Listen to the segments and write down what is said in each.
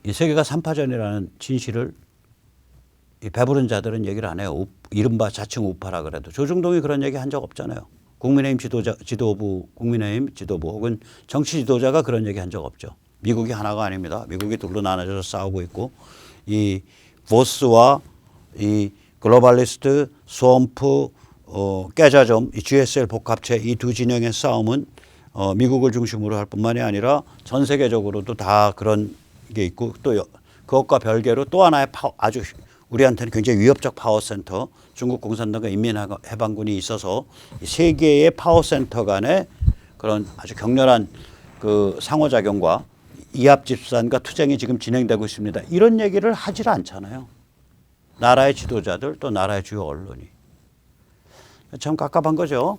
이 세계가 3파전이라는 진실을 이 배부른 자들은 얘기를 안 해요. 이른바 자칭 우파라 그래도. 조중동이 그런 얘기 한 적 없잖아요. 국민의힘 국민의힘 지도부 혹은 정치 지도자가 그런 얘기 한 적 없죠. 미국이 하나가 아닙니다. 미국이 둘로 나눠져서 싸우고 있고 이 보스와 이 글로벌리스트, 스왑프, 깨자점, 이 GSL 복합체 이 두 진영의 싸움은 미국을 중심으로 할 뿐만이 아니라 전 세계적으로도 다 그런 게 있고 또 그것과 별개로 또 하나의 아주 우리한테는 굉장히 위협적 파워센터 중국 공산당과 인민해방군이 있어서 세 개의 파워센터 간의 그런 아주 격렬한 그 상호작용과 이합집산과 투쟁이 지금 진행되고 있습니다. 이런 얘기를 하질 않잖아요. 나라의 지도자들 또 나라의 주요 언론이. 참 깝깝한 거죠.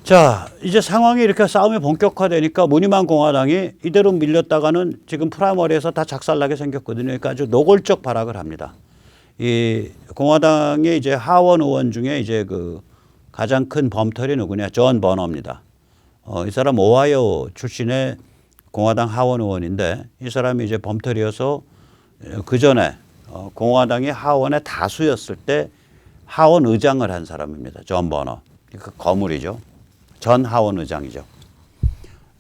자, 이제 상황이 이렇게 싸움이 본격화되니까 무늬만 공화당이 이대로 밀렸다가는 지금 프라이머리에서 다 작살나게 생겼거든요. 그러니까 아주 노골적 발악을 합니다. 이 공화당의 이제 하원 의원 중에 이제 그 가장 큰 범털이 누구냐? 존 버너입니다. 이 사람 오하이오 출신의 공화당 하원 의원인데 이 사람이 이제 범털이어서 그 전에 공화당이 하원의 다수였을 때 하원 의장을 한 사람입니다. 존 버너. 그 거물이죠. 전 하원 의장이죠.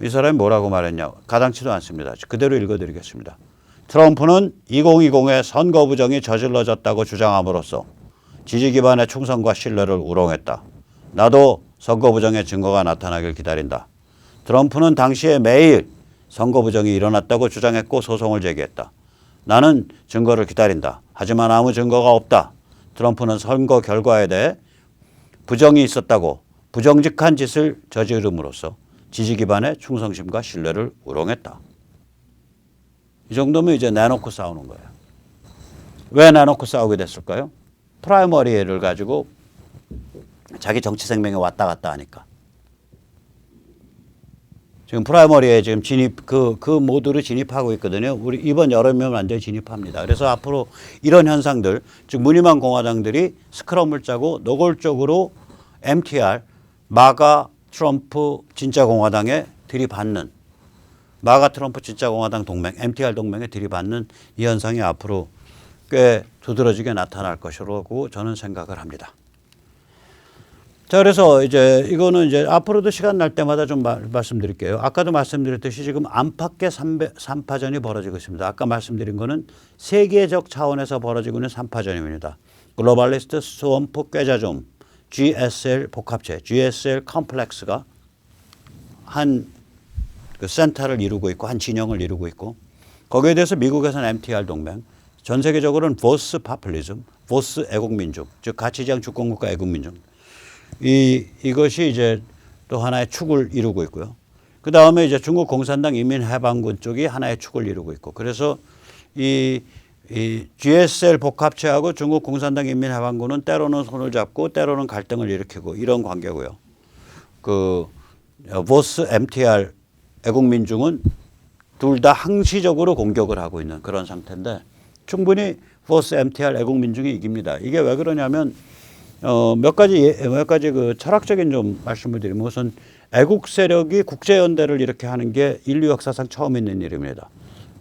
이 사람이 뭐라고 말했냐. 가당치도 않습니다. 그대로 읽어드리겠습니다. 트럼프는 2020의 선거 부정이 저질러졌다고 주장함으로써 지지 기반의 충성과 신뢰를 우롱했다. 나도 선거 부정의 증거가 나타나길 기다린다. 트럼프는 당시에 매일 선거 부정이 일어났다고 주장했고 소송을 제기했다. 나는 증거를 기다린다. 하지만 아무 증거가 없다. 트럼프는 선거 결과에 대해 부정이 있었다고 부정직한 짓을 저지름으로써 지지 기반의 충성심과 신뢰를 우롱했다. 이 정도면 이제 내놓고 싸우는 거예요. 왜 내놓고 싸우게 됐을까요? 프라이머리를 가지고 자기 정치 생명에 왔다 갔다 하니까. 지금 프라이머리에 지금 그 모드를 진입하고 있거든요. 우리 이번 여름이면 완전히 진입합니다. 그래서 앞으로 이런 현상들, 즉 무늬만 공화당들이 스크럼을 짜고 노골적으로 MTR, 마가 트럼프 진짜 공화당에 들이받는 마가 트럼프 진짜 공화당 동맹, MTR 동맹에 들이받는 이 현상이 앞으로 꽤 두드러지게 나타날 것이라고 저는 생각을 합니다. 자, 그래서 이제 이거는 이제 앞으로도 시간 날 때마다 좀 말씀드릴게요. 아까도 말씀드렸듯이 지금 안팎의 3파전이 벌어지고 있습니다. 아까 말씀드린 거는 세계적 차원에서 벌어지고 있는 3파전입니다. 글로벌리스트, 스왑프, 깨자좀, GSL 복합체, GSL 컴플렉스가 한 그 센터를 이루고 있고 한 진영을 이루고 있고 거기에 대해서 미국에서는 MTR 동맹, 전 세계적으로는 보스 파퓰리즘, 보스 애국민족, 즉 가치지향 주권국가 애국민족. 이것이 이제 또 하나의 축을 이루고 있고요. 그 다음에 이제 중국 공산당 인민해방군 쪽이 하나의 축을 이루고 있고 그래서 이 GSL 복합체하고 중국 공산당 인민해방군은 때로는 손을 잡고 때로는 갈등을 일으키고 이런 관계고요. 그 보스 MTR 애국민중은 둘 다 항시적으로 공격을 하고 있는 그런 상태인데 충분히 보스 MTR 애국민중이 이깁니다. 이게 왜 그러냐면 몇 가지 그 철학적인 좀 말씀을 드리면 우선 애국 세력이 국제연대를 이렇게 하는 게 인류 역사상 처음 있는 일입니다.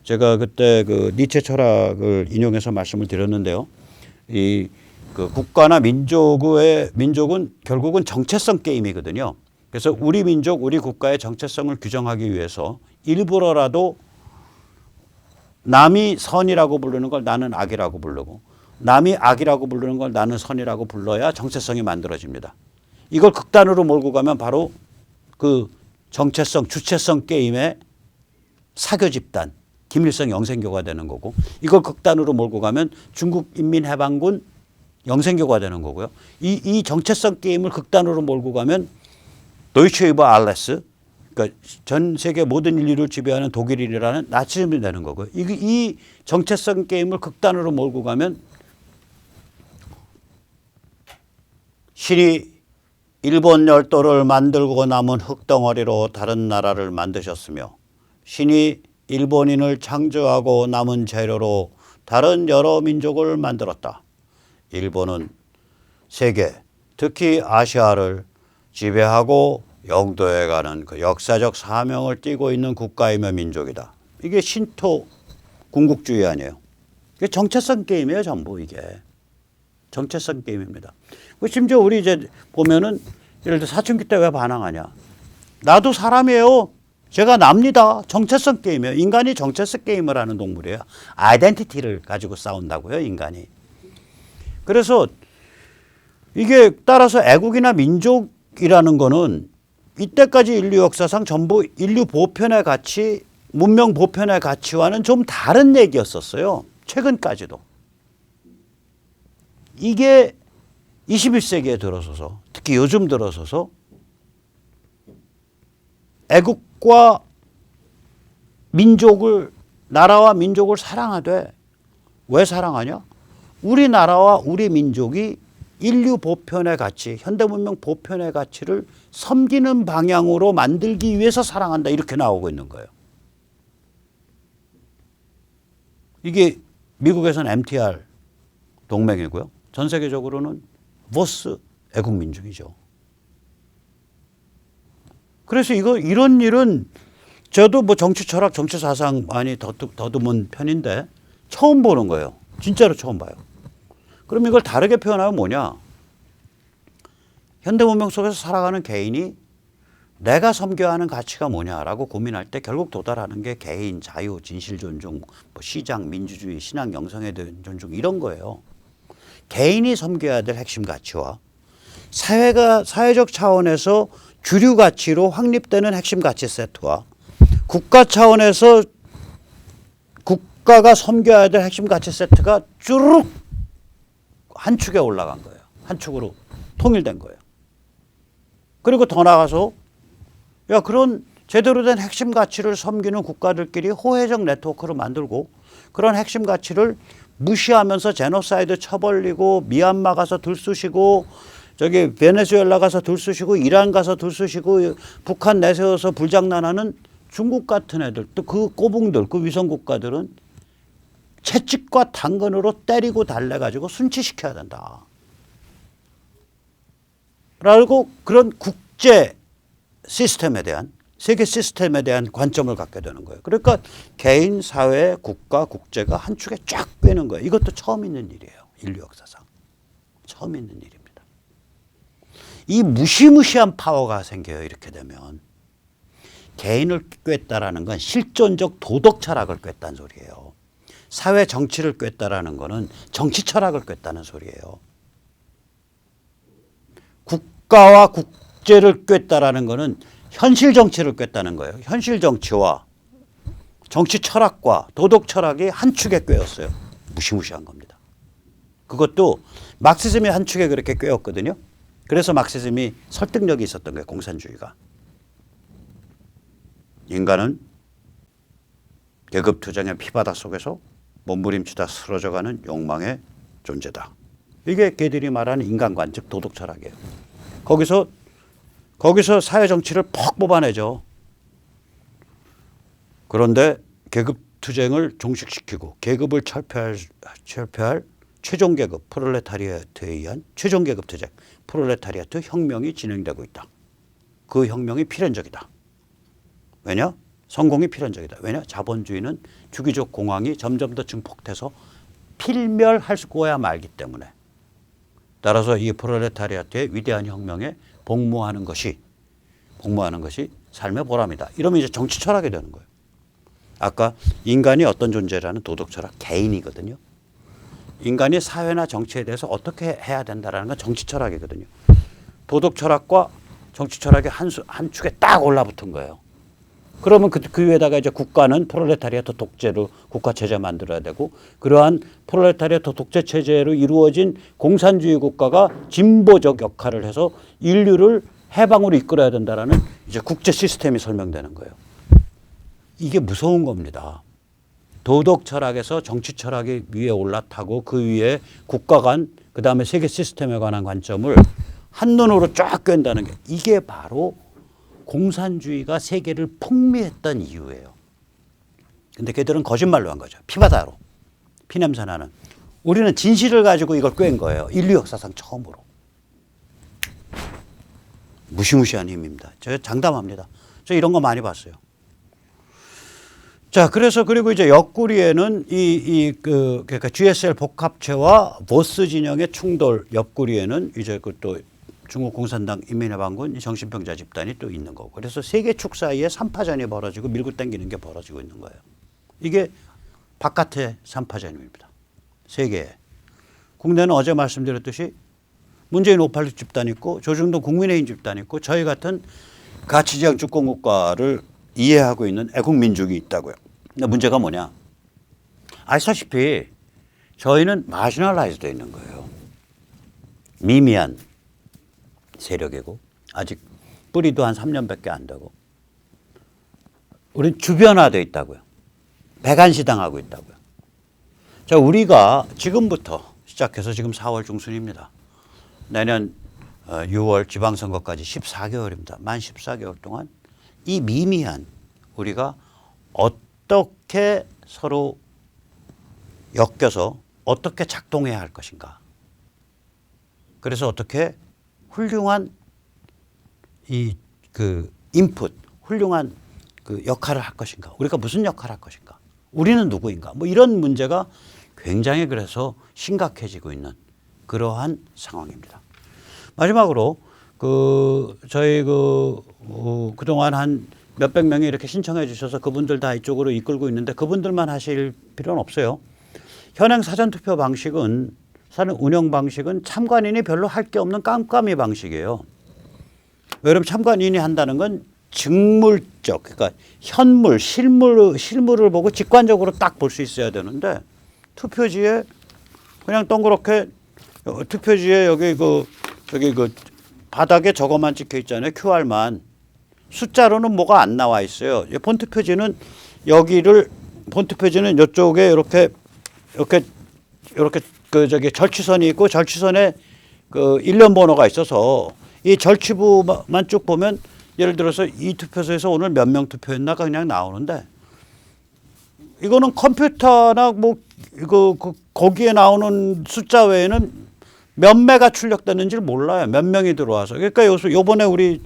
제가 그때 그 니체 철학을 인용해서 말씀을 드렸는데요. 이 그 국가나 민족은 결국은 정체성 게임이거든요. 그래서 우리 민족, 우리 국가의 정체성을 규정하기 위해서 일부러라도 남이 선이라고 부르는 걸 나는 악이라고 부르고 남이 악이라고 부르는 걸 나는 선이라고 불러야 정체성이 만들어집니다. 이걸 극단으로 몰고 가면 바로 그 정체성, 주체성 게임의 사교 집단, 김일성 영생교가 되는 거고 이걸 극단으로 몰고 가면 중국 인민해방군 영생교가 되는 거고요. 이 정체성 게임을 극단으로 몰고 가면 도이체 über alles, 그러니까 전 세계 모든 인류를 지배하는 독일이라는 나치즘이 되는 거고요. 이 정체성 게임을 극단으로 몰고 가면 신이 일본 열도를 만들고 남은 흙덩어리로 다른 나라를 만드셨으며 신이 일본인을 창조하고 남은 재료로 다른 여러 민족을 만들었다. 일본은 세계, 특히 아시아를 지배하고 영도에 가는 그 역사적 사명을 띠고 있는 국가이며 민족이다. 이게 신토 군국주의 아니에요. 이게 정체성 게임이에요, 전부 이게. 정체성 게임입니다. 심지어 우리 이제 보면은 예를 들어 사춘기 때 왜 반항하냐. 나도 사람이에요. 제가 납니다. 정체성 게임이에요. 인간이 정체성 게임을 하는 동물이에요. 아이덴티티를 가지고 싸운다고요, 인간이. 그래서 이게 따라서 애국이나 민족이라는 거는 이때까지 인류 역사상 전부 인류 보편의 가치, 문명 보편의 가치와는 좀 다른 얘기였었어요. 최근까지도. 이게 21세기에 들어서서, 특히 요즘 들어서서 애국과 민족을, 나라와 민족을 사랑하되, 왜 사랑하냐? 우리나라와 우리 민족이 인류 보편의 가치, 현대문명 보편의 가치를 섬기는 방향으로 만들기 위해서 사랑한다. 이렇게 나오고 있는 거예요. 이게 미국에서는 MTR 동맹이고요. 전 세계적으로는 보스 애국민중이죠. 그래서 이런 일은 저도 뭐 정치 철학, 정치 사상 많이 더듬은 편인데 처음 보는 거예요. 진짜로 처음 봐요. 그럼 이걸 다르게 표현하면 뭐냐? 현대 문명 속에서 살아가는 개인이 내가 섬겨야 하는 가치가 뭐냐라고 고민할 때 결국 도달하는 게 개인, 자유, 진실 존중, 뭐 시장, 민주주의, 신앙 영성에 대한 존중 이런 거예요. 개인이 섬겨야 될 핵심 가치와 사회가 사회적 차원에서 주류 가치로 확립되는 핵심 가치 세트와 국가 차원에서 국가가 섬겨야 될 핵심 가치 세트가 쭈르륵 한 축에 올라간 거예요. 한 축으로 통일된 거예요. 그리고 더 나아가서 그런 제대로 된 핵심 가치를 섬기는 국가들끼리 호혜적 네트워크를 만들고 그런 핵심 가치를 무시하면서 제노사이드 쳐벌리고 미얀마 가서 들쑤시고 저기 베네수엘라 가서 들쑤시고 이란 가서 들쑤시고 북한 내세워서 불장난하는 중국 같은 애들 또 그 꼬붕들 그 위성 국가들은 채찍과 당근으로 때리고 달래가지고 순치시켜야 된다. 라고 그런 국제 시스템에 대한 세계 시스템에 대한 관점을 갖게 되는 거예요. 그러니까 개인, 사회, 국가, 국제가 한 축에 쫙 꿰는 거예요. 이것도 처음 있는 일이에요. 인류 역사상. 처음 있는 일입니다. 이 무시무시한 파워가 생겨요. 이렇게 되면. 개인을 꿰다라는 건 실존적 도덕 철학을 꿰다는 소리예요. 사회 정치를 꿰다라는 거는 정치 철학을 꿰다는 소리예요. 국가와 국제를 꿰다라는 거는 현실 정치를 꿰다는 거예요. 현실 정치와 정치 철학과 도덕 철학이 한 축에 꿰었어요. 무시무시한 겁니다. 그것도 막시즘이 한 축에 그렇게 꿰었거든요. 그래서 막시즘이 설득력이 있었던 거예요. 공산주의가. 인간은 계급투쟁의 피바닥 속에서 몸부림치다 쓰러져가는 욕망의 존재다. 이게 걔들이 말하는 인간관, 즉 도덕 철학이에요. 거기서 사회 정치를 퍽 뽑아내죠. 그런데 계급투쟁을 종식시키고 계급을 철폐할 최종 계급 프롤레타리아트에 의한 최종 계급투쟁 프롤레타리아트 혁명이 진행되고 있다. 그 혁명이 필연적이다. 왜냐? 성공이 필연적이다. 왜냐? 자본주의는 주기적 공황이 점점 더 증폭돼서 필멸할 거야 말기 때문에. 따라서 이 프롤레타리아트의 위대한 혁명에 복무하는 것이 삶의 보람이다. 이러면 이제 정치 철학이 되는 거예요. 아까 인간이 어떤 존재라는 도덕 철학 개인이거든요. 인간이 사회나 정치에 대해서 어떻게 해야 된다라는 건 정치 철학이거든요. 도덕 철학과 정치 철학이 한 축에 딱 올라붙은 거예요. 그러면 그 위에다가 이제 국가는 프롤레타리아트 독재로 국가 체제 만들어야 되고 그러한 프롤레타리아트 독재 체제로 이루어진 공산주의 국가가 진보적 역할을 해서 인류를 해방으로 이끌어야 된다라는 이제 국제 시스템이 설명되는 거예요. 이게 무서운 겁니다. 도덕 철학에서 정치 철학이 위에 올라타고 그 위에 국가 간 그다음에 세계 시스템에 관한 관점을 한눈으로 쫙 꿰는다는 게 이게 바로 공산주의가 세계를 풍미했던 이유예요. 근데 걔들은 거짓말로 한 거죠. 피바다로. 피냄새 나는. 우리는 진실을 가지고 이걸 꿰은 거예요. 인류 역사상 처음으로. 무시무시한 힘입니다. 제가 장담합니다. 저 이런 거 많이 봤어요. 자, 그래서 그리고 이제 옆구리에는 그러니까 GSL 복합체와 보스 진영의 충돌 옆구리에는 이제 그 또 중국 공산당 인민해방군 정신병자 집단이 또 있는 거고. 그래서 세 개 축 사이에 삼파전이 벌어지고 밀고 당기는 게 벌어지고 있는 거예요. 이게 바깥의 삼파전입니다. 세 개. 국내는 어제 말씀드렸듯이 문재인 586 집단 있고 조중동 국민의힘 집단 있고 저희 같은 가치지향 주권국가를 이해하고 있는 애국민족이 있다고요. 근데 문제가 뭐냐? 아시다시피 저희는 마지널라이즈 되어 있는 거예요. 미미한 세력이고 아직 뿌리도 한 3년밖에 안 되고 우린 주변화되어 있다고요. 배간시당하고 있다고요. 자, 우리가 지금부터 시작해서 지금 4월 중순입니다. 내년 6월 지방선거까지 14개월입니다. 만 14개월 동안 이 미미한 우리가 어떻게 서로 엮여서 어떻게 작동해야 할 것인가. 그래서 어떻게 훌륭한 인풋, 훌륭한 그 역할을 할 것인가. 우리가 무슨 역할을 할 것인가. 우리는 누구인가. 뭐 이런 문제가 굉장히 그래서 심각해지고 있는 그러한 상황입니다. 마지막으로 저희 그동안 한 몇백 명이 이렇게 신청해 주셔서 그분들 다 이쪽으로 이끌고 있는데 그분들만 하실 필요는 없어요. 현행 사전투표 방식은 사는 운영 방식은 참관인이 별로 할 게 없는 깜깜이 방식이에요. 왜냐하면 참관인이 한다는 건 직물적, 그러니까 현물, 실물을 보고 직관적으로 딱 볼 수 있어야 되는데 투표지에 그냥 동그랗게 투표지에 여기 바닥에 저거만 찍혀 있잖아요. QR만. 숫자로는 뭐가 안 나와 있어요. 폰트 표지는 폰트 표지는 이쪽에 이렇게 절취선이 있고 절취선에 일련 번호가 있어서 이 절취부만 쭉 보면 예를 들어서 이 투표소에서 오늘 몇 명 투표했나가 그냥 나오는데 이거는 컴퓨터나 거기에 나오는 숫자 외에는 몇 매가 출력됐는지를 몰라요. 몇 명이 들어와서. 그러니까 요번에 우리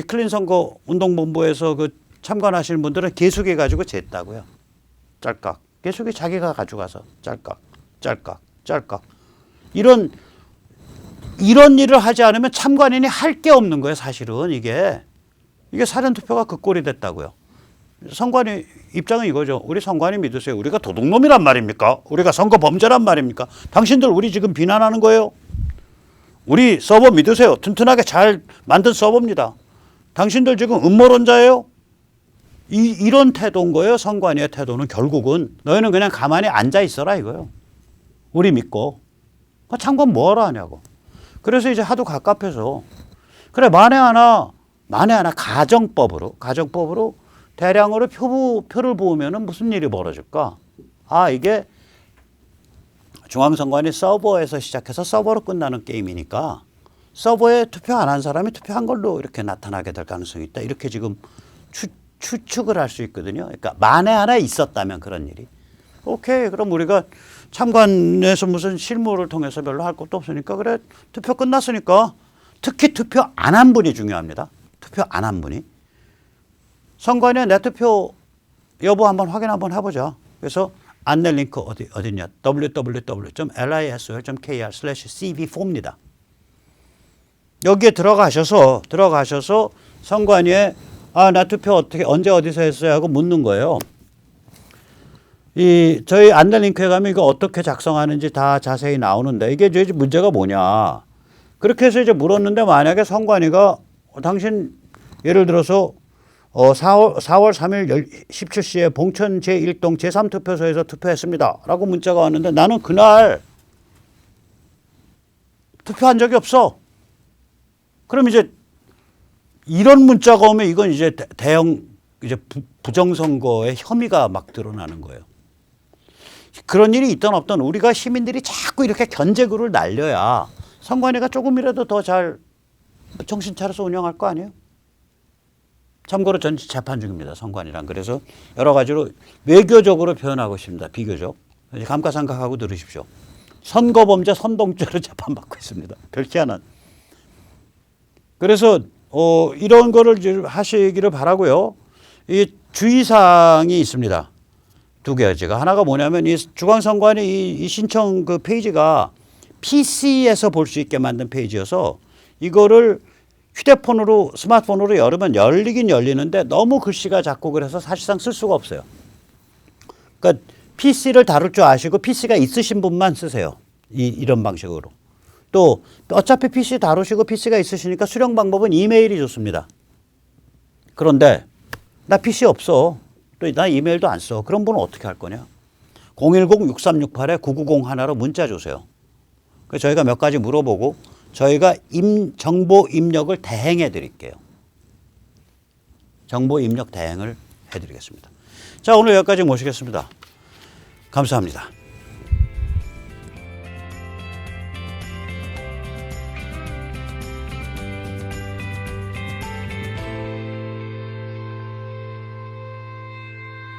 클린선거 운동본부에서 참관하시는 분들은 계수기 가지고 쟀다고요. 짤깍. 계수기 자기가 가져가서 짤깍. 이런 일을 하지 않으면 참관인이 할 게 없는 거예요. 사실은 이게 사전투표가 그 꼴이 됐다고요. 선관위 입장은 이거죠. 우리 선관위 믿으세요. 우리가 도둑놈이란 말입니까? 우리가 선거 범죄란 말입니까? 당신들 우리 지금 비난하는 거예요. 우리 서버 믿으세요. 튼튼하게 잘 만든 서버입니다. 당신들 지금 음모론자예요. 이런 태도인 거예요. 선관위의 태도는 결국은 너희는 그냥 가만히 앉아 있어라 이거예요. 우리 믿고. 참관 뭐하러 하냐고. 그래서 이제 하도 갑갑해서 그래 만에 하나 가정법으로 대량으로 표를 보면은 무슨 일이 벌어질까? 이게 중앙선관위 서버에서 시작해서 서버로 끝나는 게임이니까 서버에 투표 안 한 사람이 투표한 걸로 이렇게 나타나게 될 가능성이 있다. 이렇게 지금 추측을 할 수 있거든요. 그러니까 만에 하나 있었다면 그런 일이. 오케이. 그럼 우리가 참관에서 무슨 실무를 통해서 별로 할 것도 없으니까 그래 투표 끝났으니까 특히 투표 안 한 분이 중요합니다. 투표 안 한 분이. 선관위에 내 투표 여부 한번 확인 한번 해보자. 그래서 안내 링크 어디냐? www.lisol.kr/cv4입니다. 여기에 들어가셔서 선관위에 나 투표 언제 어디서 했어요? 하고 묻는 거예요. 저희 안내 링크에 가면 이거 어떻게 작성하는지 다 자세히 나오는데 이게 이제 문제가 뭐냐? 그렇게 해서 이제 물었는데 만약에 선관위가 당신 예를 들어서 4월 3일 17시에 봉천 제1동 제3투표소에서 투표했습니다. 라고 문자가 왔는데 나는 그날 투표한 적이 없어. 그럼 이제 이런 문자가 오면 이건 이제 대형 부정선거의 혐의가 막 드러나는 거예요. 그런 일이 있든 없든 우리가 시민들이 자꾸 이렇게 견제구를 날려야 선관위가 조금이라도 더 잘 정신 차려서 운영할 거 아니에요? 참고로 전 재판 중입니다. 선관위랑. 그래서 여러 가지로 외교적으로 표현하고 있습니다. 비교적. 감가상각하고 들으십시오. 선거범죄 선동죄로 재판받고 있습니다. 별 희한한. 그래서 이런 거를 하시기를 바라고요. 이 주의사항이 있습니다. 두 가지가. 하나가 뭐냐면 이 중앙선관위 이 신청 그 페이지가 PC에서 볼 수 있게 만든 페이지여서 이거를 휴대폰으로 스마트폰으로 열으면 열리긴 열리는데 너무 글씨가 작고 그래서 사실상 쓸 수가 없어요. 그러니까 PC를 다룰 줄 아시고 PC가 있으신 분만 쓰세요. 이런 방식으로. 또 어차피 PC 다루시고 PC가 있으시니까 수령 방법은 이메일이 좋습니다. 그런데 나 PC 없어. 또 나 이메일도 안 써. 그런 분은 어떻게 할 거냐? 010-6368-9901로 문자 주세요. 그래서 저희가 몇 가지 물어보고 저희가 정보 입력을 대행해 드릴게요. 정보 입력 대행을 해 드리겠습니다. 자, 오늘 여기까지 모시겠습니다. 감사합니다.